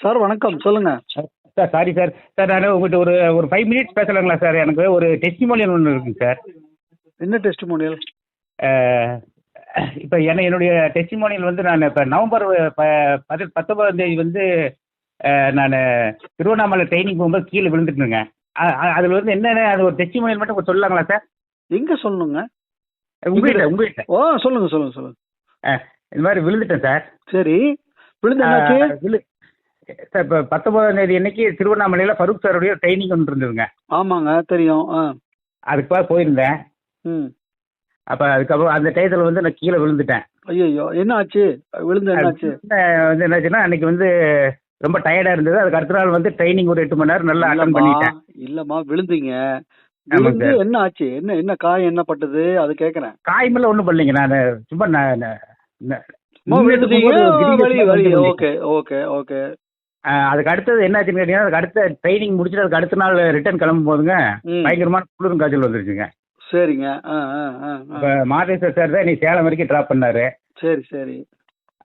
Sir வணக்கம். சொல்லுங்க. Sir sorry sir. Sir நான் உங்கள்கிட்ட ஒரு ஒரு 5 மினிட்ஸ் பேசலாங்களா சார்? எனக்கு ஒரு டெஸ்டிமோனியல் ஒன்று இருக்குங்க சார். என்ன டெஸ்டிமோனியல்? இப்போ என்னுடைய டெஸ்டிமோனியல் வந்து நான் இப்போ நவம்பர் 19ஆம் தேதி வந்து நான் திருவண்ணாமலை ட்ரைனிங் போகும்போது கீழே விழுந்துட்டுங்க. அதில் வந்து என்னென்ன அது ஒரு டெஸ்டிமோனியல் மட்டும் கொஞ்சம் சொல்லலாங்களா சார்? எங்க சொல்லணுங்க? உங்கள்கிட்ட ஓ, சொல்லுங்க சொல்லுங்க சொல்லுங்க. இந்த மாதிரி விழுந்துட்டேன் சார். சரி, விழுந்து என்னாச்சு? சார் இப்போ 19ஆம் தேதி அன்னைக்கு திருவண்ணாமலையில் ஃபரூக் சாருடைய ட்ரைனிங் ஒன்று இருந்ததுங்க. ஆமாங்க, தெரியும். அதுக்காக போயிருந்தேன். ம். அப்போ அதுக்கப்புறம் அந்த டயத்தில் வந்து நான் கீழே விழுந்துட்டேன். ஐயோ, என்ன ஆச்சு? விழுந்து என்னாச்சு? வந்து என்னாச்சுன்னா அன்னைக்கு வந்து ரொம்ப டயர்டாக இருந்தது. அதுக்கு அடுத்த நாள் வந்து ட்ரைனிங் ஒரு 8 மணி நேரம் நல்லா அட்டன் பண்ணிட்டேன். இல்லம்மா, விழுந்தீங்க. ஆமாங்க விழுந்து சார். என்ன ஆச்சு? என்ன என்ன காயம் என்ன பட்டது? அது கேக்குறேன். காயமெல்லாம் ஒன்றும் பண்ணலைங்க. நான் சும்மா சும்மா விழுந்துட்டீங்க. வலி வலி. Okay okay okay. அதுக்கு அடுத்தது என்ன ஆச்சுன்னு கேட்டீங்கன்னா, அதுக்கு அடுத்த ட்ரைனிங் முடிச்சுட்டு அதுக்கு அடுத்த நாள் ரிட்டர்ன் கிளம்பும் போதுங்க பயங்கரமான குளிரும் காய்ச்சல் வந்துருச்சுங்க. சரிங்க. இப்போ மாதேஸ்வர் சார் தான் நீ சேலம் வரைக்கும் ட்ராப் பண்ணாரு. சரி சரி.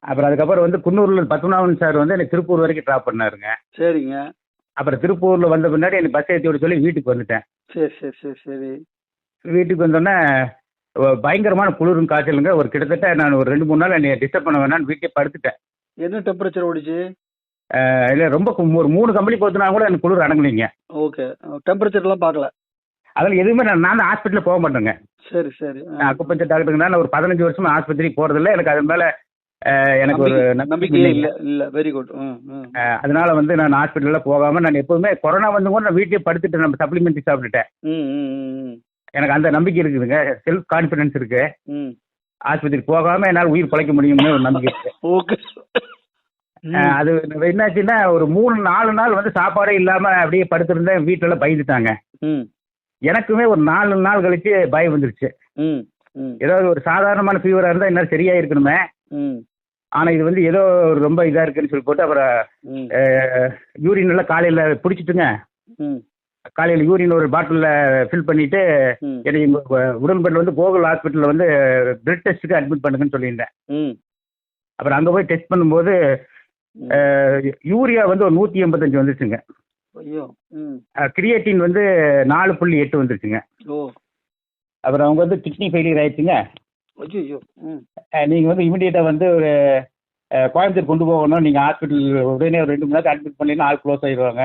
அப்புறம் அதுக்கப்புறம் வந்து குன்னூரில் பத்மநாபன் சார் வந்து என்னை திருப்பூர் வரைக்கும் ட்ராப் பண்ணாருங்க. சரிங்க. அப்புறம் திருப்பூரில் வந்த பின்னாடி எனக்கு பஸ் ஏற்றி விட சொல்லி வீட்டுக்கு வந்துட்டேன். சரி சரி சரி சரி. வீட்டுக்கு வந்தோடனே பயங்கரமான குளிரும் காய்ச்சலுங்க. ஒரு கிட்டத்தட்ட நான் ஒரு 2-3 நாள் என்னை டிஸ்டர்ப் பண்ண வேணாம்னு வீட்டிலே படுத்துட்டேன். என்ன டெம்பரேச்சர் ஓடிச்சு? இல்லை ரொம்ப ஒரு 3 கம்பெனி போத்துனா கூட எனக்கு குளிர் அடங்கலைங்க. ஓகே. டெம்பரேச்சர்லாம் பார்க்கல? அதில் எதுவுமே நான் ஹாஸ்பிட்டலில் போக மாட்டேங்க. சரி சரி. நான் அக்குப்பஞ்சர் டாக்டருங்க. நான் ஒரு 15 வருஷமா ஆஸ்பத்திரி போகிறதில்ல. எனக்கு அது மேலே எனக்கு ஒரு நம்பிக்கையே இல்லை. இல்லை, வெரி குட். அதனால வந்து நான் ஹாஸ்பிட்டலில் போகாமல் நான் எப்போதுமே கொரோனா வந்து கூட நான் வீட்டிலே படுத்துட்டு நம்ம சப்ளிமெண்ட்ரி சாப்பிட்டுட்டேன். எனக்கு அந்த நம்பிக்கை இருக்குதுங்க. செல்ஃப் கான்ஃபிடன்ஸ் இருக்கு. ஆஸ்பத்திரி போகாமல் என்னால் உயிர் பிழைக்க முடியும்னு ஒரு நம்பிக்கை இருக்கு. ஓகே. அது என்னாச்சுன்னா ஒரு 3-4 நாள் வந்து சாப்பாடே இல்லாமல் அப்படியே படுத்திருந்தேன். வீட்டிலலாம் பயந்துட்டாங்க. எனக்குமே ஒரு 4 நாள் கழிச்சு பயம் வந்துருச்சு. ஏதாவது ஒரு சாதாரணமான ஃபீவராக இருந்தால் என்ன சரியா இருக்கணுமே. ஆனால் இது வந்து ஏதோ ரொம்ப இதாக இருக்குன்னு சொல்லி போட்டு அப்புறம் யூரின் எல்லாம் காலையில் பிடிச்சிட்டுங்க. காலையில் யூரின் ஒரு பாட்டிலில் ஃபில் பண்ணிட்டு என்னை உடன்பட்டு வந்து கோகுல் ஹாஸ்பிட்டலில் வந்து பிளட் டெஸ்ட்டுக்கு அட்மிட் பண்ணுங்கன்னு சொல்லியிருந்தேன். அப்புறம் அங்கே போய் டெஸ்ட் பண்ணும்போது யூரியா வந்து ஒரு 185 வந்துருச்சுங்க. ஐயோ. கிரியேட்டின் வந்து 4.8 வந்துருச்சுங்க. ஓ. அப்புறம் அவங்க வந்து கிட்னி ஃபெயிலியர் ஆயிடுச்சுங்க. ஐயோ. நீங்கள் வந்து இமிடியேட்டாக வந்து ஒரு கோயம்புத்தூர் கொண்டு போகணும். நீங்கள் ஹாஸ்பிட்டல் உடனே ஒரு 2 மணி நேரத்துக்கு அட்மிட் பண்ணினா ஆள் க்ளோஸ் ஆயிடுவாங்க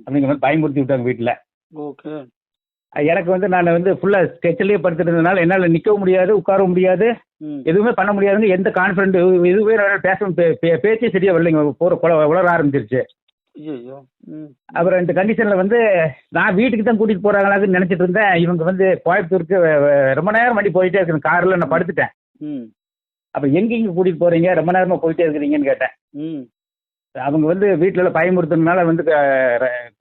அப்படிங்கிற மாதிரி பயமுறுத்தி விட்டாங்க வீட்டில். ஓகே. எனக்கு வந்து நான் வந்து ஃபுல்லாக ஸ்ட்ரெச்சிலே படுத்துட்டு இருந்ததுனால என்னால் நிற்கவும் முடியாது, உட்காரவும் முடியாது, எதுவுமே பண்ண முடியாதுங்க. எந்த கான்ஃபிடென்ட் எதுவுமே பேசவும் பேச்சே சரியா வரலைங்க. உளர ஆரம்பிச்சிருச்சு. ஐயோ. அப்புறம் இந்த கண்டிஷனில் வந்து நான் வீட்டுக்கு தான் கூட்டிகிட்டு போகிறாங்களான்னு நினச்சிட்டு இருந்தேன். இவங்க வந்து கோயம்புத்தூருக்கு ரொம்ப நேரம் வண்டி போயிட்டே இருக்கு. காரில் நான் படுத்துட்டேன். அப்போ எங்கெங்க கூட்டிகிட்டு போகிறீங்க, ரொம்ப நேரமாக போயிட்டே இருக்கிறீங்கன்னு கேட்டேன். அவங்க வந்து வீட்டில் பயமுறுத்துனால வந்து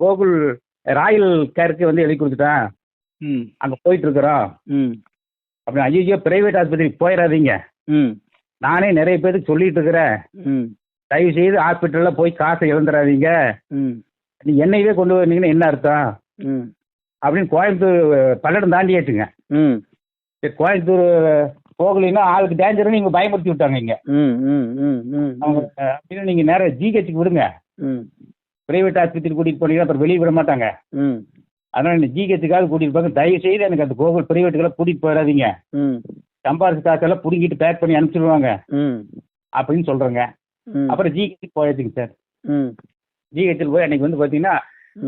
கோகுல் ராயல் கேருக்கு வந்து எழுதி கொடுத்துட்டான், அங்கே போயிட்டு இருக்கிறோம் அப்படி. ஐயோ, பிரைவேட் ஆஸ்பத்திரிக்கு போயிடாதீங்க. நானே நிறைய பேருக்கு சொல்லிட்டு இருக்கிறேன், தயவு செய்து ஹாஸ்பிட்டலில் போய் காசை இழந்துடாதீங்க. நீ என்னையவே கொண்டு வந்தீங்கன்னா என்ன அர்த்தம் அப்படின்னு கோயம்புத்தூர் பல்லடம் தாண்டியாச்சுங்க. சரி, கோயம்புத்தூர் போகலைன்னா ஆளுக்கு டேஞ்சர்னு நீங்கள் பயமுறுத்தி விட்டாங்க இங்கே. அவங்க அப்படின்னு நீங்கள் நேரம் ஜிஹெச்சுக்கு விடுங்க. பிரைவேட் ஆஸ்பத்திரி கூட்டிகிட்டு போனீங்கன்னா அப்புறம் வெளியே விட மாட்டாங்க. அதனால் நீ ஜிஹெச்சுக்காக கூட்டிகிட்டு போங்க. தயவு செய்து எனக்கு அந்த கோகுல் பிரைவேட்டுக்கெல்லாம் கூட்டிகிட்டு போயிடாதீங்க. சம்பாரிச்சு காசெல்லாம் பிடிங்கிட்டு பேக் பண்ணி அனுப்பிச்சிடுவாங்க அப்படின்னு சொல்கிறேங்க. அப்புறம் ஜிஹெச்சுக்கு போயாச்சுங்க சார். ஜிஹெச்சில் போய் அன்னைக்கு வந்து பார்த்தீங்கன்னா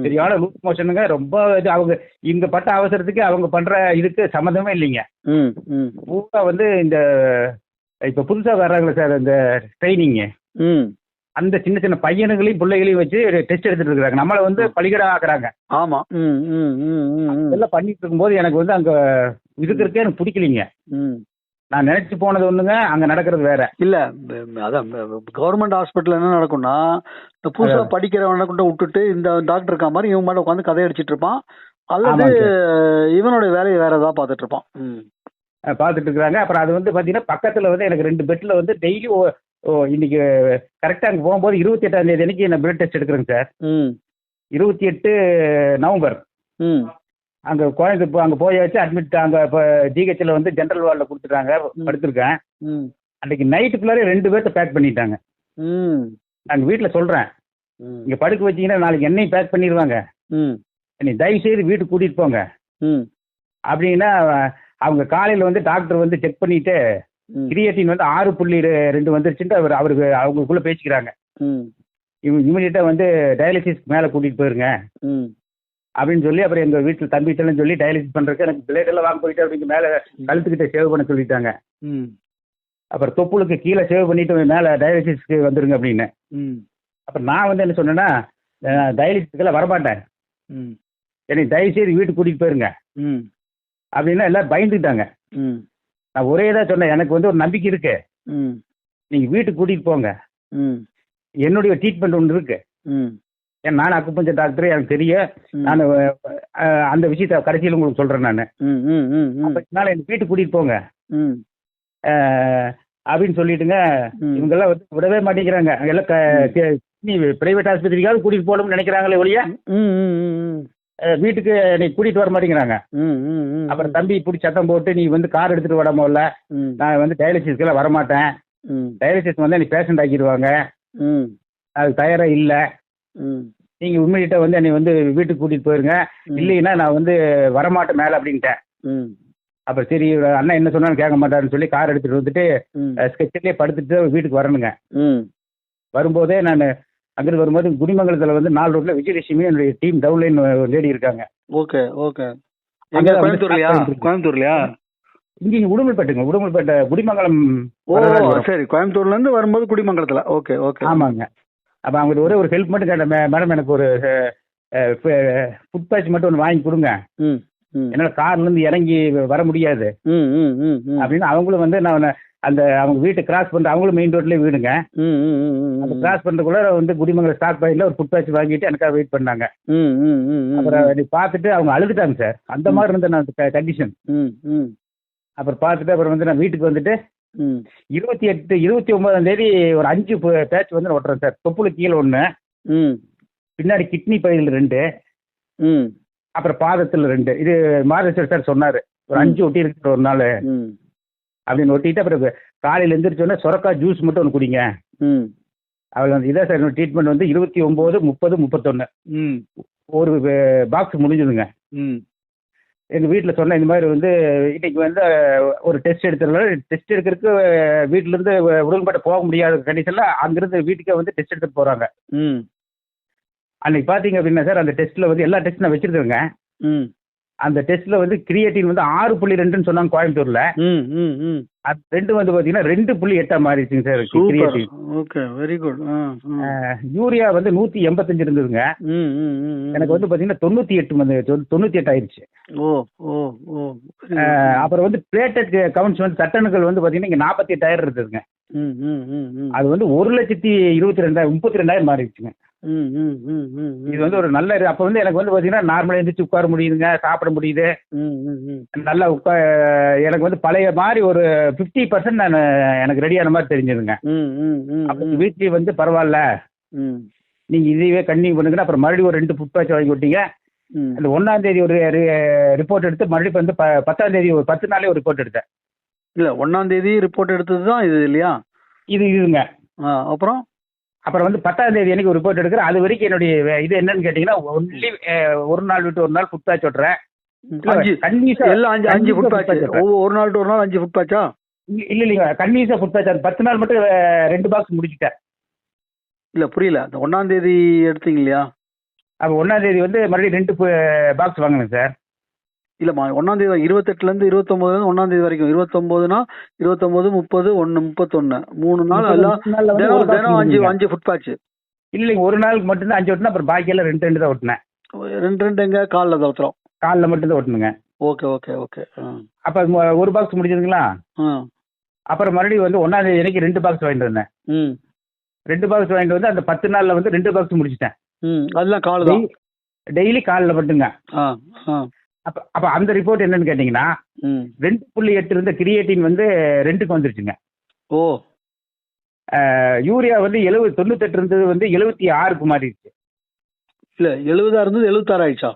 சரியான லூஸ் மோஷனுங்க. ரொம்ப இது அவங்க இங்க பட்ட அவசரத்துக்கு அவங்க பண்ற இதுக்கு சம்மந்தமே இல்லைங்க. பூரா வந்து இந்த இப்போ புதுசாக வர்றாங்களே சார் இந்த ட்ரைனிங்கு, அந்த சின்ன சின்ன பையனுங்களையும் பிள்ளைகளையும் வச்சு டெஸ்ட் எடுத்துட்டு இருக்கிறாங்க. நம்மளை வந்து பலிகடா ஆக்குறாங்க. ஆமா. இதெல்லாம் பண்ணிட்டு இருக்கும்போது எனக்கு வந்து அங்கே இருக்கிறதுக்கே எனக்கு பிடிக்கலிங்க. நான் நினைச்சு போனது ஒண்ணுங்க, அங்க நடக்கிறது வேற. இல்ல, அதான் கவர்மெண்ட் ஹாஸ்பிட்டல் என்ன நடக்கும்னா, இந்த புதுசா படிக்கிறவனை கொண்டு விட்டுட்டு இந்த டாக்டர் இருக்கா மாதிரி இவன் மேல உட்காந்து கதை அடிச்சிட்டு இருப்பான், அல்லது இவனுடைய வேலையை வேற ஏதாவது பார்த்துட்டு இருப்பான். பார்த்துட்டு இருக்கிறாங்க. அப்புறம் அது வந்து பாத்தீங்கன்னா பக்கத்துல வந்து எனக்கு 2 பெட்ல வந்து டெய்லி இன்னைக்கு கரெக்டா அங்கே போகும்போது 28ஆம் தேதி அன்னைக்கு நான் பிளட் டெஸ்ட் எடுக்கிறேங்க சார். 28 நவம்பர் அங்கே கோயம்புத்தூர் அங்கே போயாச்சு அட்மிட். அங்கே இப்போ ஜிஹெச்சில் வந்து ஜென்ரல் வார்டில் கொடுத்துட்டாங்க, படுத்திருக்கேன். அன்றைக்கி நைட்டுக்குள்ளாரே 2 பேர்த்த பேக் பண்ணிட்டாங்க. நாங்கள் வீட்டில் சொல்கிறேன், ம். இங்க படுக்க வச்சீங்கன்னா நாளைக்கு என்னையும் பேக் பண்ணிடுவாங்க. ம். என்னை தயவு செய்து வீட்டுக்கு கூட்டிட்டு போங்க ம். அப்படின்னா அவங்க காலையில வந்து டாக்டர் வந்து செக் பண்ணிட்டு ம். கிரியேட்டின் வந்து 6.2 வந்துருச்சுட்டு அவருக்கு அவங்களுக்குள்ள பேசிக்கிறாங்க. ம். இமீடியட்டா வந்து டயாலிசிஸ் மேல கூட்டிட்டு போயிருங்க ம். அப்படின்னு சொல்லி அப்புறம் எங்க வீட்டுல தம்பிட்டெல்லாம் சொல்லி டயாலிசிஸ் பண்றதுக்கு எனக்கு பிளேட் எல்லாம் வாங்க போயிட்டு அப்படிங்க மேல கழுத்துக்கிட்ட சேவ் பண்ண சொல்லிட்டாங்க. ம். அப்புறம் தொப்புளுக்கு கீழே சேவ் பண்ணிட்டு மேல டயாலிசிஸ்க்கு வந்துருங்க அப்படின்னு. ம். அப்புறம் நான் வந்து என்ன சொன்னேன்னா டயாலிசிஸ்க்கெல்லாம் வரமாட்டேன், ம். என்னை தயவு செய்து வீட்டுக்கு கூட்டிட்டு போயிருங்க ம். அப்படின்னா எல்லாரும் பயந்துட்டாங்க. ம். நான் ஒரே தான் சொன்னேன், எனக்கு வந்து ஒரு நம்பிக்கை இருக்கு, ம். நீங்க வீட்டுக்கு கூட்டிட்டு போங்க, ம். என்னுடைய ட்ரீட்மெண்ட் ஒன்று இருக்கு. ம். ஏன்னா நான் அக்குபஞ்சர் டாக்டர், எனக்கு தெரியும். ம். நான் அந்த விஷயத்த கடைசியில் உங்களுக்கு சொல்றேன் நான். ம். ம். ம். ம். அதனால எனக்கு வீட்டுக்கு கூட்டிட்டு போங்க ம். அப்படின்னு சொல்லிட்டுங்க. ம். இவங்கெல்லாம் வந்து விடவே மாட்டேங்கிறாங்க. எல்லாம் நீ பிரைவேட் ஆஸ்பத்திரிக்காவது கூட்டிட்டு போகணும்னு நினைக்கிறாங்களே ஒழிய ம். ம். வீட்டுக்கு நீ கூட்டிட்டு வர மாட்டேங்கிறாங்க. ம். ம். ம். அப்புறம் தம்பி இப்படி சத்தம் போட்டு நீ வந்து கார் எடுத்துட்டு வர முதல்ல, ம். நான் வந்து டயாலிசிஸ்க்கெல்லாம் வரமாட்டேன், ம். டயாலிசிஸ் வந்து நீ பேஷண்ட் ஆக்கிடுவாங்க, ம். அது தயாரா இல்லை, ம். நீங்க உண்மையிட்ட வந்து என்னை வந்து வீட்டுக்கு கூட்டிட்டு போயிருங்க, ம். இல்லைன்னா நான் வந்து வரமாட்டேன் மேலே அப்படின்ட்டேன். ம். அப்புறம் சரி அண்ணன் என்ன சொன்னாலும் கேட்க மாட்டாருன்னு சொல்லி கார் எடுத்துட்டு வந்துட்டு ம். ஸ்கெட்சிலே படுத்துட்டு வீட்டுக்கு வரணுங்க. ம். வரும்போதே நான் அங்கிருந்து வரும்போது குடிமங்கலத்தில் வந்து 4 ரோட்ல விஜயலட்சுமி என்னுடைய டீம் டவுன்லைன் ஒரு லேடி இருக்காங்க. ஓகே. ஓகே. எங்க அங்க வந்து கோயம்புத்தூர்லயா? கோயம்புத்தூர்லயா? இங்க உடுமல்பேட்டுங்க, உடுமல்பேட்டை குடிமங்கலம். ஓ சரி, கோயம்புத்தூர்ல இருந்து வரும்போது குடிமங்கலத்துல. ஓகே. ஓகே. ஆமாங்க. அப்போ அவங்க ஒரே ஒரு ஹெல்ப் மட்டும் கேட்டேன், மேடம் எனக்கு ஒரு ஃபுட் பேட்ச் மட்டும் ஒன்று வாங்கி கொடுங்க, ம். ம். என்னால் கார்லேருந்து இறங்கி வர முடியாது ம். ம். ம். ம். அப்படின்னு. அவங்களும் வந்து நான் அந்த அவங்க வீட்டை கிராஸ் பண்ணுற, அவங்களும் மெயின் ரோட்லேயே வீடுங்க. ம். ம். ம். ம். அந்த கிராஸ் பண்ணுறதுக்குள்ள வந்து குடிமங்கலம் ஸ்டாக் பாயிண்ட்ல ஒரு ஃபுட் பேட்ச் வாங்கிட்டு எனக்காக வெயிட் பண்ணாங்க. ம். ம். ம். ம். அப்புறம் நீ பார்த்துட்டு அவங்க அழுதுட்டாங்க சார், அந்த மாதிரி இருந்த நான் கண்டிஷன். ம். ம். அப்புறம் பார்த்துட்டு அப்புறம் வந்து நான் வீட்டுக்கு வந்துட்டு ம். 29ஆம் தேதி ஒரு 5 பேட்ச் வந்து நான் ஒட்டுறேன் சார். தொப்புளு கீழே 1, ம். பின்னாடி கிட்னி பகுதியில் 2, ம். அப்புறம் பாதத்தில் 2. இது மாதேஸ்வர் சார் சொன்னார், ஒரு 5 ஒட்டி இருக்கிற ஒரு நாள் ம். அப்படின்னு ஒட்டிட்டு அப்புறம் காலையில் எழுந்திரிச்சோன்னே சுரக்கா ஜூஸ் மட்டும் ஒன்று குடிங்க. ம். அவள் வந்து இதான் சார் என்னோட ட்ரீட்மெண்ட் வந்து 29, 30, 31 ம். ஒரு பாக்ஸ் முடிஞ்சதுங்க. ம். எங்கள் வீட்டில் சொன்னேன் இந்த மாதிரி வந்து இன்னைக்கு வந்து ஒரு டெஸ்ட் எடுத்துருந்தாலும் டெஸ்ட் எடுக்கிறதுக்கு வீட்டிலேருந்து உடன்பட்ட போக முடியாத கண்டிஷனில் அங்கேருந்து வீட்டுக்கே வந்து டெஸ்ட் எடுத்துட்டு போகிறாங்க. ம். அன்னைக்கு பார்த்தீங்க அப்படின்னா சார், அந்த டெஸ்ட்டில் வந்து எல்லா டெஸ்ட்டும் நான் வச்சுருக்கேங்க. ம். அந்த டெஸ்ட்டில் வந்து கிரியேட்டின் வந்து 6.2ன்னு சொன்னாங்க கோயம்புத்தூரில். ம். ம். ம். அது 2 வந்து பார்த்தீங்கன்னா 2.8 மாறிடுச்சுங்க sir super. Creatine. Okay. Very good. Urea வந்து 185 இருந்ததுங்க. ம். ம். ம். எனக்கு வந்து பார்த்தீங்கன்னா 98 வந்து 98 ஆயிடுச்சு. ஓ. ஓ. ஓ. அப்புறம் வந்து பிளேட்டட் கவுண்ட்ஸ் வந்து தட்டணுக்கள் வந்து பார்த்தீங்கன்னா இங்கே 48,000 இருக்குதுங்க. ம். ம். ம். ம். அது வந்து 1,22,000 32,000 மாறிடுச்சுங்க. ம். ம். ம். ம். இது வந்து ஒரு நல்ல அப்போ வந்து எனக்கு வந்து பார்த்தீங்கன்னா நார்மலாக எழுந்திரிச்சு உட்கார முடியுதுங்க, சாப்பிட முடியுது, ம். ம். ம். நல்லா எனக்கு வந்து பழைய மாதிரி ஒரு 50% நான் எனக்கு ரெடியான மாதிரி தெரிஞ்சதுங்க. ம். ம். ம். அப்போ வீட்லேயும் வந்து பரவாயில்ல, ம். நீங்கள் இதுவே கண்டினியூ பண்ணுங்கன்னா அப்புறம் மறுபடியும் ஒரு 2 ஃபுட் பேட்ச் வாங்கி விட்டீங்க. ம். அந்த 1ஆம் தேதி ஒரு ரிப்போர்ட் எடுத்து மறுபடியும் வந்து 10ஆம் தேதி ஒரு 10 நாளே ஒரு ரிப்போர்ட் எடுத்தேன். இல்ல 1ஆம் தேதி ரிப்போர்ட் எடுத்தது தான் இது இல்லையா? இதுங்க. அப்புறம் அப்புறம் வந்து 10ஆம் தேதி அன்னைக்கு ஒரு ரிப்போர்ட் எடுக்கிறேன். அது வரைக்கும் என்னுடைய இது என்னன்னு கேட்டிங்கன்னா ஒன்லி ஒரு நாள் விட்டு ஒரு நாள் ஃபுட் பேட்ச் ஓட்டுறேன். 5 எல்லாம் 5 ஃபுட் பேட்ச். ஒரு நாள் டு ஒரு நாள் 5 ஃபுட் பேட்சா? இல்லைங்க, கன்வீனியஸாக ஃபுட் பேட்ச். அது 10 நாள் மட்டும் 2 பாக்ஸ் முடிச்சுட்டேன். இல்ல புரியல. அந்த 1ஆம் தேதி எடுத்தீங்க இல்லையா? அப்போ 1ஆம் தேதி வந்து மறுபடியும் 2 பாக்ஸ் வாங்கினேன் சார். இல்லம்மா 1ஆம் தேதி 28லேருந்து 29 1ஆம் தேதி வரைக்கும். 29னா 29, 30, 1, 31 3 நாள் எல்லாம் தினம் 5 ஃபுட் பேட்ச். இல்லைங்க, ஒரு நாளுக்கு மட்டும்தான் 5 ஓட்டினேன். அப்புறம் பாக்கி எல்லாம் 2 தான் ஓட்டினேன். 2 எங்க காலில் தவிர்த்துறோம். காலில் மட்டும்தான் ஓட்டணுங்க. ஓகே. ஓகே. ஓகே. அப்போ ஒரு பாக்ஸ் முடிஞ்சதுங்களா? அப்புறம் மறுபடியும் வந்து 1ஆம் தேதி அன்னைக்கு 2 பாக்ஸ் வாங்கிட்டு வந்தேன். 2 பாக்ஸ் வாங்கிட்டு வந்து அந்த 10 நாளில் வந்து 2 பாக்ஸ் முடிச்சிட்டேன். அதெல்லாம் காலு தான். டெய்லி காலில் மட்டுங்க. அப்போ அந்த ரிப்போர்ட் என்னன்னு கேட்டிங்கன்னா 2.8 இருந்த கிரியேட்டின் வந்து 2க்கு வந்துருச்சுங்க. ஓ. யூரியா வந்து 98 இருந்தது வந்து 76க்கு மாறிடுச்சு. இல்லை 70 இருந்தது 76 ஆயிடுச்சா?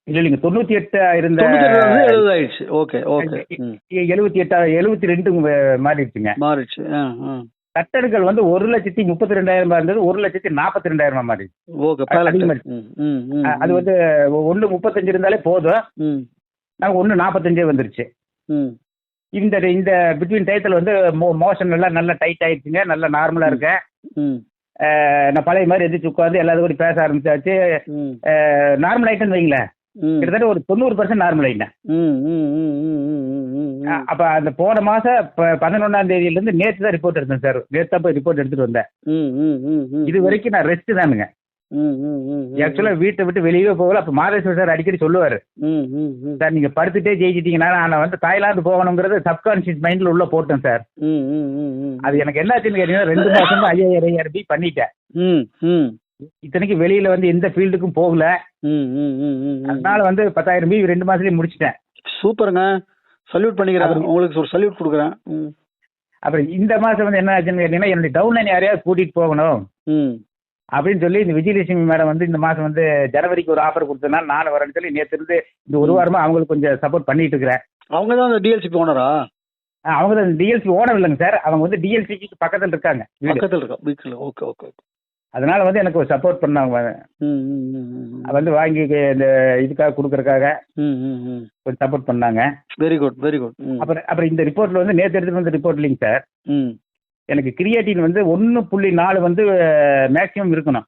இல்லைங்க, 98 இருந்த 70 ஆயிடுச்சு. ஓகே. ஓகே. 78 72 மாறிடுச்சுங்க. மாறிடுச்சு. கட்டடங்கள் வந்து 1,32,000 இருந்தது 1,42,000 மாறி. ஓகே. அது வந்து 1,35 இருந்தாலே போதும். நமக்கு 1,45 வந்துருச்சு. இந்த இந்த பிட்வீன் டயத்தில் வந்து மோஷன் எல்லாம் நல்லா டைட் ஆயிடுச்சுங்க. நல்லா நார்மலா இருக்கேன். நான் பழைய மாதிரி எதிர்த்து உட்காந்து எல்லாரும் கூட பேச ஆரம்பிச்சாச்சு. நார்மல் ஆயிட்டேன்னு வைங்களேன். கிட்டத்தட்ட ஒரு 90% நார்மல் ஆயிட்டேன். அப்ப அந்த போன மாசம் 11ஆம் தேதியில இருந்து நேற்று தான் ரிப்போர்ட் எடுத்தேன் சார். நேற்று தான் போய் ரிப்போர்ட் எடுத்துட்டு வந்தேன். இது வரைக்கும் நான் ரெஸ்ட் தானுங்க. ஆக்சுவலா வீட்டை விட்டு வெளியே போகல. அப்ப மாதேஸ்வர் சார் அடிக்கடி சொல்லுவாரு, சார் நீங்க படுத்துட்டே ஜெயிச்சிட்டீங்கன்னா நான் வந்து தாய்லாந்து போகணுங்கிறது சப்கான்சியஸ் மைண்ட்ல உள்ள போட்டேன் சார். அது எனக்கு என்னாச்சுன்னு கேட்டீங்கன்னா 2 மாசமா 5,000 பண்ணிட்டேன். இத்தனைக்கு வெளியில வந்து எந்த ஃபீல்டுக்கும் போகல. அதனால வந்து 10,000 2 மாசத்துலயே முடிச்சிட்டேன். சூப்பருங்க. சல்யூட் பண்ணிக்கிறேன். உங்களுக்கு ஒரு சல்யூட் கொடுக்குறேன். அப்புறம் இந்த மாசம் வந்து என்ன ஆச்சுன்னு கேட்டீங்கன்னா என்னுடைய டவுன்லைன் யாரையாவது கூட்டிட்டு போகணும் அப்படின்னு சொல்லி இந்த விஜயலட்சுமி மேடம் வந்து இந்த மாசம் வந்து ஜனவரிக்கு ஒரு ஆஃபர் கொடுத்ததுனால நானும் வரேன்னு சொல்லி நேற்று இருந்து இந்த ஒரு வாரமா அவங்களுக்கு கொஞ்சம் சப்போர்ட் பண்ணிட்டு இருக்கிறேன். அவங்க தான் அந்த டிஎல்சிபி ஓனரா? அவங்க தான் டிஎல்சி ஓனர் இல்லைங்க சார். அவங்க வந்து டிஎல்சிக்கு பக்கத்தில் இருக்காங்க. Okay okay. அதனால வந்து எனக்கு ஒரு சப்போர்ட் பண்ணாங்க. வந்து வாங்கி இந்த இதுக்காக கொடுக்கறதுக்காக கொஞ்சம் சப்போர்ட் பண்ணாங்க. Very good very good. அப்புறம் இந்த ரிப்போர்ட்ல வந்து நேற்று எடுத்துட்டு வந்த ரிப்போர்ட் இல்லைங்க சார். எனக்கு கிரியேட்டின் வந்து 1.4 வந்து மேக்சிமம் இருக்கணும்.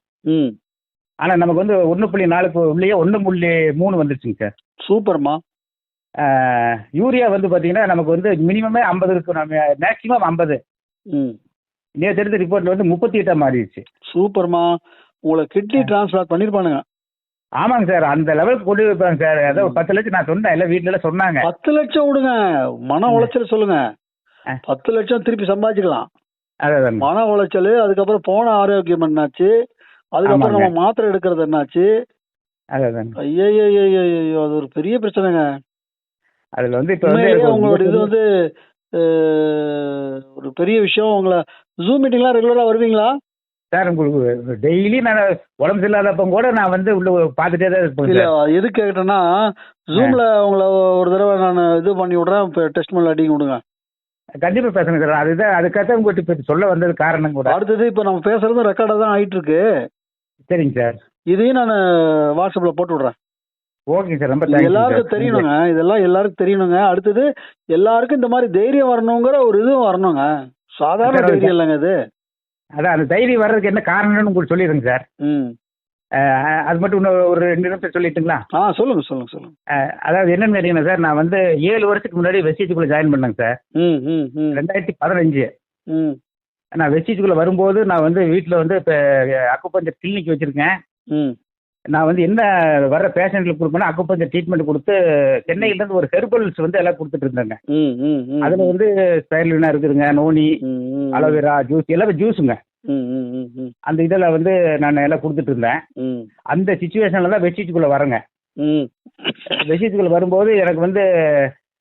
ஆனா நமக்கு வந்து 1.4 உள்ளே 1.3 வந்துருச்சுங்க சார். சூப்பர்மா. யூரியா வந்து பாத்தீங்கன்னா நமக்கு வந்து மினிமமே 50 இருக்கும். மேக்சிமம் 50. நேற்று எடுத்த ரிப்போர்ட்ல வந்து 38 மாறிடுச்சு. சூப்பர்மா. உங்களை கிட்னி டிரான்ஸ்பிளான்ட் பண்ணிருப்பானுங்க. ஆமாங்க சார். அந்த லெவலுக்கு கொண்டு வைப்பாங்க சார். அதாவது 10 லட்சம் நான் சொன்னேன். எல்லாம் வீட்டுல எல்லாம் சொன்னாங்க. 10 லட்சம் விடுங்க, மன உளைச்சல் சொல்லுங்க. 10 லட்சம் திருப்பி சம்பாதிச்சுக்கலாம். மன உளைச்சல், அதுக்கப்புறம் போன ஆரோக்கியம் என்னாச்சு, அதுக்கப்புறம் நம்ம மாத்திரை எடுக்கிறது என்னாச்சு. ஐயோ அது ஒரு பெரிய பிரச்சனைங்க. அதுல வந்து உங்களோட இது வந்து ஒரு பெரிய விஷயம். உங்களை ஜூம் மீட்டிங்லாம் ரெகுலரா வருவீங்களா சார்? உங்களுக்கு டெய்லி நான் உடம்பு சரியில்லாதப்ப கூட நான் வந்து உள்ள பார்த்துட்டே தான் இருப்பேன். இல்ல எது கேட்டேன்னா, ஜூம்ல உங்களை ஒரு தடவை நான் இது பண்ணி விடுறேன், டெஸ்ட் பண்ணி அடிக்க விடுங்க. கண்டிப்பா பேசுங்க சார். அதுதான் அதுக்காக உங்கள்கிட்ட இப்போ சொல்ல வந்தது காரணம் கூட. அடுத்தது இப்போ நம்ம பேசுறது ரெக்கார்டாக தான் ஆயிட்டு இருக்கு. சரிங்க சார். இதையும் நான் வாட்ஸ்அப்ல போட்டு விடுறேன். Okay sir. ரொம்ப எல்லாருக்கும் தெரியணுங்க. இதெல்லாம் எல்லாருக்கும் தெரியணுங்க. அடுத்தது எல்லாருக்கும் இந்த மாதிரி தைரியம் வரணுங்கிற ஒரு இதுவும் வரணுங்க. சாதாரண தைரியம் இல்லைங்க இது. அதான் அந்த தைரியம் வர்றதுக்கு என்ன காரணம்னு உங்களுக்கு சொல்லிடுங்க சார். அது மட்டும் இன்னும் ஒரு 2 நிமிஷம் சொல்லிட்டுங்களா? சொல்லுங்க சொல்லுங்க சொல்லுங்க. அதாவது என்னன்னு கேட்டீங்கன்னா சார், நான் வந்து 7 வருஷத்துக்கு முன்னாடி வெஸ்டேஜுக்குள்ள ஜாயின் பண்ணேங்க சார். 2015. நான் வெஸ்டேஜுக்குள்ள வரும்போது நான் வந்து வீட்டில் வந்து இப்போ அக்குபஞ்சர் கிளினிக் வச்சிருக்கேன். நான் வந்து என்ன வர்ற பேஷண்ட்களுக்கு கொடுப்பேன்னா அக்குபஞ்சர் ட்ரீட்மெண்ட் கொடுத்து சென்னையிலேருந்து ஒரு ஹெர்பல்ஸ் வந்து எல்லாம் கொடுத்துட்டு இருந்தாங்க. அதில் வந்து ஸ்பைருலினா இருக்குதுங்க, நோனி, அலோவேரா ஜூஸ், எல்லாமே ஜூஸுங்க. அந்த இதில் வந்து நான் எல்லாம் கொடுத்துட்டு இருந்தேன். அந்த சுச்சுவேஷனில் தான் வெஸ்டேஜுக்குள்ளே வரேங்க. வெஸ்டேஜுக்குள்ளே வரும்போது எனக்கு வந்து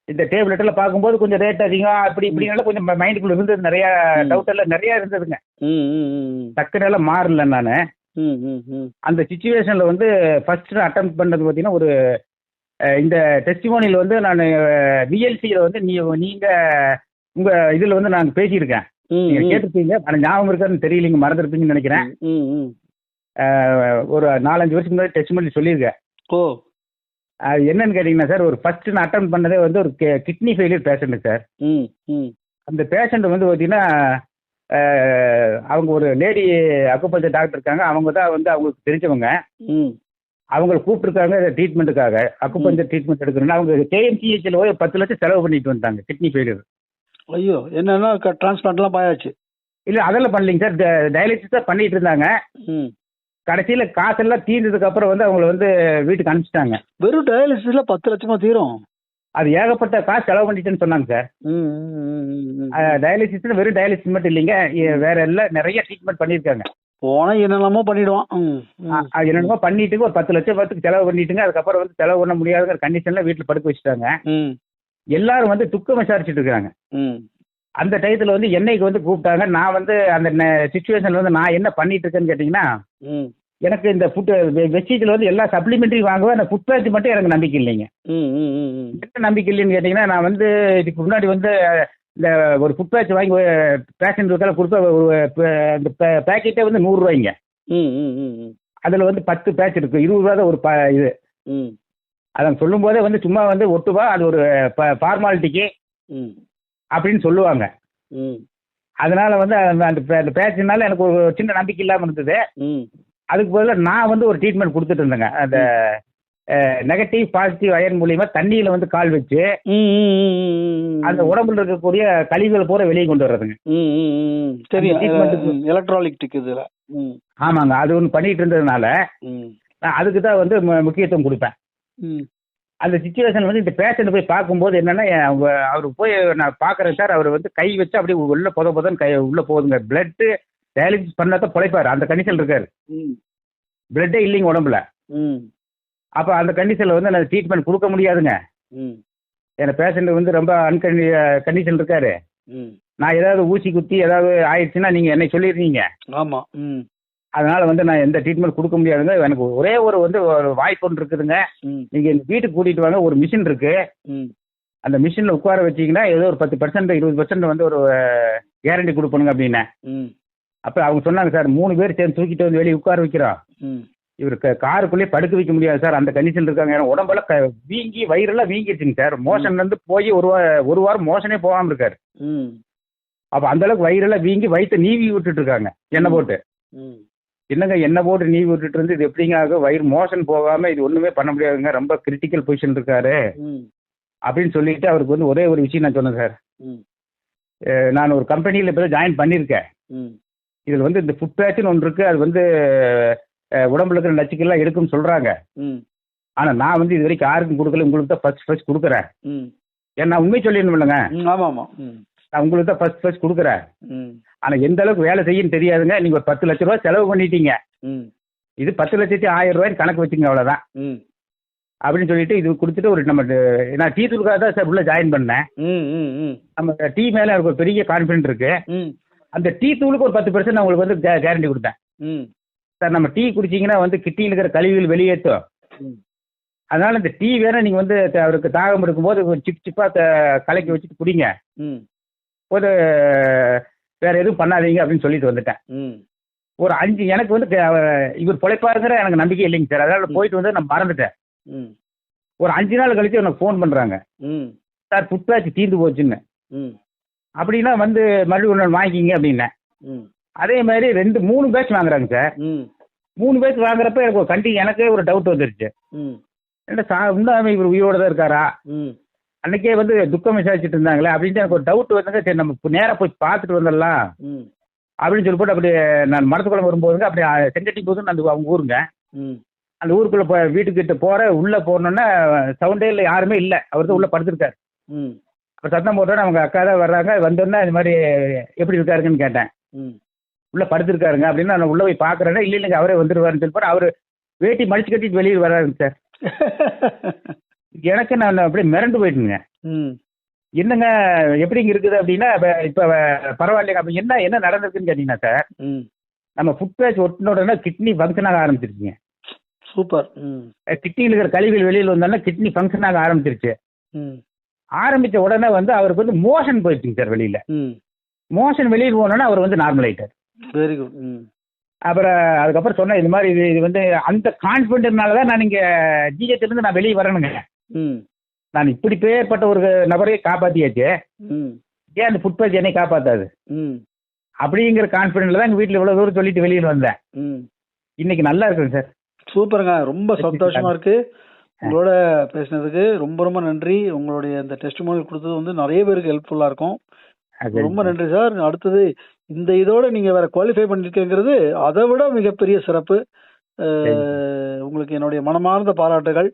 இந்த டேப்லெட் எல்லாம் பார்க்கும்போது கொஞ்சம் ரேட் அதிகம் அப்படி இப்படினால கொஞ்சம் மைண்டுக்குள்ள இருந்தது. நிறைய டவுட் எல்லாம் நிறைய இருந்ததுங்க. டக்குனு எல்லாம் மாறல. நான் அந்த சுச்சுவேஷன்ல வந்து ஃபர்ஸ்ட் அட்டம் பண்ணது பார்த்தீங்கன்னா ஒரு இந்த டெஸ்டிமோனியில் வந்து நான் விஎல்சியில் வந்து நீங்க உங்க இதில் வந்து நான் பேசியிருக்கேன். நீங்க கேட்டிருப்பீங்க. ஆனால் ஞாபகம் இருக்கான்னு தெரியலீங்க, மறந்துருப்பீங்கன்னு நினைக்கிறேன். ஒரு 4-5 வருஷத்துக்கு முன்னாடி டெஸ்டிமோனி சொல்லியிருக்கேன். அது என்னன்னு கேட்டீங்கன்னா சார், ஒரு ஃபர்ஸ்ட் நான் அட்டம் பண்ணதே வந்து ஒரு கிட்னி ஃபெயிலியர் பேஷண்ட் சார். அந்த பேஷண்ட் வந்து பார்த்தீங்கன்னா அவங்க ஒரு லேடி அக்குபஞ்சர் டாக்டர் இருக்காங்க. அவங்க தான் வந்து அவங்களுக்கு தெரிஞ்சவங்க. அவங்களை கூப்பிட்டுருக்காங்க ட்ரீட்மெண்ட்டுக்காக, அக்குபஞ்சர் ட்ரீட்மெண்ட் எடுக்கணும்னு. அவங்க கேஎம்சிஹெச்ல போய் 10 லட்சம் செலவு பண்ணிட்டு வந்தாங்க கிட்னி ஃபெயிலியர். ஐயோ, என்னன்னா டிரான்ஸ்பிளான்ட்லாம் பாயாச்சு? இல்லை அதெல்லாம் பண்ணலைங்க சார். டயாலிசிஸ் தான் பண்ணிட்டு இருந்தாங்க. கடைசியில் காசெல்லாம் தீர்ந்ததுக்கு அப்புறம் வந்து அவங்களை வந்து வீட்டுக்கு அனுப்பிச்சிட்டாங்க. வெறும் டயாலிசிஸ்ல 10 லட்சமா தீரும்? அது ஏகப்பட்ட காசு செலவு பண்ணிட்டேன்னு சொன்னாங்க சார். டயாலிசிஸ்ல வெறும் டயாலிசிஸ் மட்டும் இல்லைங்க, வேற எல்லாம் நிறைய ட்ரீட்மெண்ட் பண்ணியிருக்காங்க. போனா என்னெல்லாமோ பண்ணிடுவான். என்னென்னமோ பண்ணிட்டு ஒரு 10 லட்சம் பத்துக்கு செலவு பண்ணிட்டுங்க. அதுக்கப்புறம் வந்து செலவு பண்ண முடியாதுங்கிற கண்டிஷன்ல வீட்டில் படுக்க வச்சுட்டாங்க. எல்லாரும் வந்து துக்கம் விசாரிச்சுட்டு இருக்காங்க. அந்த டயத்துல வந்து என்னைக்கு வந்து கூப்பிட்டாங்க. நான் வந்து அந்த சுச்சுவேஷன்ல வந்து நான் என்ன பண்ணிட்டு இருக்கேன்னு கேட்டீங்கன்னா, எனக்கு இந்த ஃபுட் வெஸ்டேஜில் வந்து எல்லா சப்ளிமெண்ட்ரி வாங்குவேன். அந்த ஃபுட் பேட்ச் மட்டும் எனக்கு நம்பிக்கை இல்லைங்க. என்ன நம்பிக்கை இல்லைன்னு கேட்டிங்கன்னா, நான் வந்து இதுக்கு முன்னாடி வந்து இந்த ஒரு ஃபுட் பேட்ச் வாங்கி பேஷண்ட்டுக்கெல்லாம் கொடுத்தா இந்த பேக்கெட்டே வந்து 100 ரூபாய்ங்க. அதில் வந்து 10 பேட்ச் இருக்கு, 20 ரூபா தான் ஒரு இது. அதை சொல்லும் போதே வந்து சும்மா வந்து ஒட்டுவா, அது ஒரு ஃபார்மாலிட்டிக்கு அப்படின்னு சொல்லுவாங்க. அதனால வந்து அந்த பேட்ச்னால எனக்கு ஒரு சின்ன நம்பிக்கை இல்லாமல் இருந்தது. அதுக்கு பதிலாக நான் வந்து ஒரு ட்ரீட்மெண்ட் கொடுத்துட்டு இருந்தேங்க. அந்த நெகட்டிவ் பாசிட்டிவ் அயன் மூலியமா தண்ணியில வந்து கால் வச்சு அந்த உடம்புல இருக்கக்கூடிய கழிவுகளை பூரா வெளியே கொண்டு வர்றதுங்க. எலக்ட்ராலிக் இதுல. ஆமாங்க, அது ஒன்று பண்ணிட்டு இருந்ததுனால நான் அதுக்கு தான் வந்து முக்கியத்துவம் கொடுப்பேன். அந்த சுச்சுவேஷன் வந்து இந்த பேஷண்ட் போய் பார்க்கும்போது என்னன்னா, அவர் போய் நான் பார்க்குறேன் சார், அவர் வந்து கை வச்சு அப்படியே உள்ள புதன்னு கை உள்ள போகுதுங்க. பிளட்டு டயாலிசிஸ் பண்ணா தான் பிழைப்பாரு, அந்த கண்டிஷன் இருக்காரு. பிளட்டே இல்லைங்க உடம்புல. அப்போ அந்த கண்டிஷனில் வந்து நான் ட்ரீட்மெண்ட் கொடுக்க முடியாதுங்க. ஏன்னா பேஷண்ட் வந்து ரொம்ப கண்டிஷன் இருக்காரு. நான் ஏதாவது ஊசி குத்தி ஏதாவது ஆயிடுச்சுன்னா நீங்கள் என்னை சொல்லிடுறீங்க. ஆமாம். அதனால வந்து நான் எந்த ட்ரீட்மெண்ட் கொடுக்க முடியாதுங்க. எனக்கு ஒரே ஒரு வாய்ப்பு ஒன்று இருக்குதுங்க. நீங்கள் எங்கள் வீட்டுக்கு கூட்டிகிட்டு வாங்க, ஒரு மிஷின் இருக்கு. அந்த மிஷினில் உட்கார வச்சிங்கன்னா ஏதோ ஒரு 10% 20% வந்து ஒரு கேரண்டி கொடுப்பணுங்க அப்படின்னேன். அப்போ அவங்க சொன்னாங்க, சார் 3 பேர் சேர்ந்து தூக்கிட்டு வந்து வெளியே உட்கார வைக்கிறோம், இவருக்கு காருக்குள்ளேயே படுக்க வைக்க முடியாது சார், அந்த கண்டிஷன் இருக்காங்க. ஏன்னா உடம்பெல்லாம் வீங்கி வயிறெல்லாம் வீங்கிடுச்சுங்க சார். மோஷன்லேருந்து போய் ஒரு வாரம் மோஷனே போகாமல் இருக்காரு. அப்போ அந்தளவுக்கு வயிறெல்லாம் வீங்கி வயிற்றை நீவி விட்டுட்டு இருக்காங்க எண்ணெய் போட்டு. என்னங்க எண்ணெய் போட்டு நீவி விட்டுட்டு இருந்து இது எப்படிங்க ஆகும்? வயிறு மோஷன் போகாமல் இது ஒன்றுமே பண்ண முடியாதுங்க, ரொம்ப கிரிட்டிக்கல் பொசிஷன் இருக்காரு அப்படின்னு சொல்லிட்டு அவருக்கு வந்து ஒரே ஒரு விஷயம் நான் சொன்னேன் சார். நான் ஒரு கம்பெனியில் இப்போ தான் ஜாயின் பண்ணியிருக்கேன். இதில் வந்து இந்த ஃபுட் பேட்ச்னு ஒன்று இருக்குது. அது வந்து உடம்புல இருக்கிற நச்சுக்கெல்லாம் எடுக்குன்னு சொல்கிறாங்க. ஆனால் நான் வந்து இது வரைக்கும் யாருக்கும் கொடுக்கல, உங்களுக்கு தான் ஃபர்ஸ்ட் கொடுக்குறேன். ஏன்னா உண்மை சொல்லிடணும் இல்லைங்க. ஆமாம். நான் உங்களுக்கு தான் ஃபர்ஸ்ட் கொடுக்குறேன். ஆனால் எந்த அளவுக்கு வேலை செய்யன்னு தெரியாதுங்க. நீங்கள் ஒரு 10 லட்ச ரூபா செலவு பண்ணிட்டீங்க, இது 10 லட்சத்தி 1000 ரூபாய்க்கு கணக்கு வச்சுங்க, அவ்வளோதான் அப்படின்னு சொல்லிட்டு இது கொடுத்துட்டு ஒரு நம்ம நான் டீ தூளுக்காக தான் சார் உள்ள ஜாயின் பண்ணேன். நம்ம டீ மேலே எனக்கு ஒரு பெரிய கான்ஃபிடென்ட் இருக்கு. அந்த டீ தூளுக்கு ஒரு 10% நான் உங்களுக்கு வந்து கேரண்டி கொடுத்தேன். சார் நம்ம டீ குடிச்சிங்கன்னா வந்து கிட்னியில் இருக்கிற கழிவுகள் வெளியேற்றும். அதனால இந்த டீ வேற நீங்கள் வந்து அவருக்கு தாகம் இருக்கும்போது சிப் சிப்பாக கலக்கி வச்சுட்டு குடிங்க, ஒரு வேற எதுவும் பண்ணாதீங்க அப்படின்னு சொல்லிட்டு வந்துட்டேன். ஒரு 5 எனக்கு வந்து இவர் பிழைப்பாருங்கிற எனக்கு நம்பிக்கை இல்லைங்க சார். அதனால போயிட்டு வந்து நான் மறந்துட்டேன். ஒரு 5 நாள் கழிச்சு எனக்கு ஃபோன் பண்ணுறாங்க, சார் ஃபுட் பேட்ச் தீர்ந்து போச்சுன்னு. அப்படின்னா வந்து மறுபடியும் 1 நாள் வாங்கிக்கிங்க அப்படின்னேன். அதே மாதிரி 3 பேட்ச் வாங்குறாங்க சார். 3 பேட்ச் வாங்குறப்ப எனக்கு எனக்கே ஒரு டவுட் வந்துருச்சு. என்ன உண்மை இவர் உயிரோட தான் இருக்காரா? அன்னைக்கே வந்து துக்கம் விசாரிச்சுட்டு இருந்தாங்களே அப்படின்ட்டு எனக்கு ஒரு டவுட் வந்துங்க. சரி நம்ம நேராக போய் பார்த்துட்டு வந்துடலாம் அப்படின்னு சொல்லி போட்டு அப்படி நான் மடத்துக்குளம் வரும்போதுங்க, அப்படி செங்கட்டி போதுன்னு அந்த அவங்க ஊருங்க. அந்த ஊருக்குள்ளே வீட்டுக்கிட்ட உள்ளே போனோன்னா சவுண்டே இல்லை, யாருமே இல்லை. அவர் தான் உள்ளே படுத்துருக்காரு. இப்போ சத்தம் போட்டோன்னு அவங்க அக்கா தான் வர்றாங்க. வந்தோன்னா இந்த மாதிரி எப்படி இருக்காருங்கன்னு கேட்டேன். உள்ளே படுத்துருக்காருங்க அப்படின்னு நான் உள்ளே போய் பார்க்குறேன்னா இல்லைங்க அவரே வந்துடுவாருன்னு சொல்லி போட்டு அவர் வேட்டி மடிச்சு கட்டிட்டு வெளியே வர்றாருங்க சார். எனக்கு நான் அப்படியே மிரண்டு போயிட்டுங்க. என்னங்க எப்படிங்க இருக்குது அப்படின்னா, இப்போ பரவாயில்லைங்க. அப்படி என்ன நடந்திருக்குன்னு கேட்டீங்கன்னா சார், நம்ம ஃபுட் பேட்ச் ஒட்டின உடனே கிட்னி ஃபங்க்ஷன் ஆக ஆரம்பிச்சிருச்சுங்க. சூப்பர். கிட்னியில் இருக்கிற கழிவுகள் வெளியில் வந்தோன்னா கிட்னி ஃபங்க்ஷன் ஆக ஆரம்பிச்சிருச்சு. ஆரம்பித்த உடனே வந்து அவருக்கு வந்து மோஷன் போயிடுச்சுங்க சார் வெளியில். மோஷன் வெளியில் போனோன்னா அவர் வந்து நார்மல் ஆகிட்டார். Very good. அப்புறம் அதுக்கப்புறம் சொன்னேன், இது மாதிரி இது வந்து அந்த கான்ஃபிடென்ட்னால தான் நான் இங்கே ஜிஹெச்லேருந்து நான் வெளியே வரணுங்க. நான் இப்படி பேர்பட்ட ஒரு நபரையே காப்பாற்றியாச்சு, ஏன் அந்த ஃபுட் பேட்ச் என்னை காப்பாற்றாது அப்படிங்கிற கான்ஃபிடென்ட்ல தான் எங்கள் வீட்டில் இவ்வளோ தூரம் சொல்லிட்டு வெளியில் வந்தேன். இன்னைக்கு நல்லா இருக்குங்க சார். சூப்பருங்க, ரொம்ப சந்தோஷமா இருக்கு உங்களோட பேசினதுக்கு. ரொம்ப ரொம்ப நன்றி. உங்களுடைய இந்த டெஸ்டிமோனியல் கொடுத்தது வந்து நிறைய பேருக்கு ஹெல்ப்ஃபுல்லாக இருக்கும். ரொம்ப நன்றி சார். அடுத்தது இந்த இதோட நீங்க வேற குவாலிஃபை பண்ணிருக்கீங்கிறது அதை விட மிகப்பெரிய சிறப்பு. உங்களுக்கு என்னுடைய மனமார்ந்த பாராட்டுகள்.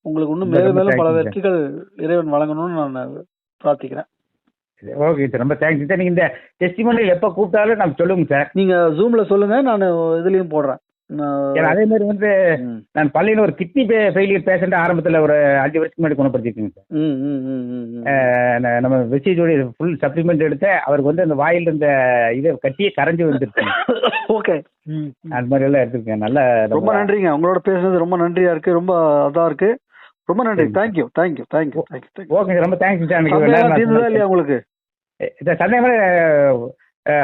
உங்களுக்கு இன்னும் மேலும் மேலும் பல வெற்றிகள் இறைவன் வழங்கணும்னு நான் பிரார்த்திக்கிறேன். ஓகே சார், ரொம்ப தேங்க்ஸ் சார். நீங்க இந்த டெஸ்டிமோனியல் எப்போ கூப்பிட்டாலும் நான் சொல்லுங்க சார். நீங்க ஜூம்ல சொல்லுங்க, நான் இதுலயும் போடுறேன். அதே மாதிரி வந்து நான் பள்ளியில் ஒரு கிட்னி ஃபெயிலியர் பேஷண்ட் ஆரம்பத்தில் ஒரு 5 வருஷத்துக்கு முன்னாடி குணப்படுத்திருக்கேங்க சார். நம்ம வெசிஜோட ஃபுல் சப்ளிமெண்ட் எடுத்து அவருக்கு வந்து அந்த வாயில் இருந்த இதை கட்டியே கரைஞ்சி வந்துருச்சு. ஓகே, அந்த மாதிரி எல்லாம் எடுத்துருக்கேன். நல்லா ரொம்ப நன்றிங்க. உங்களோட பேசுனது ரொம்ப நன்றியா இருக்கு, ரொம்ப அதா இருக்கு. ரொம்ப நன்றி. தேங்க்யூ. ஓகே, ரொம்ப தேங்க்ஸ் சார். இல்லையா உங்களுக்கு? இந்த சந்தேகம்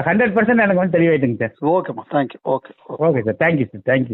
100% எனக்கு வந்து தெளிவாயிட்டுங்க சார். ஓகேம்மா, thank you. Okay. Okay sir, thank you sir, thank you.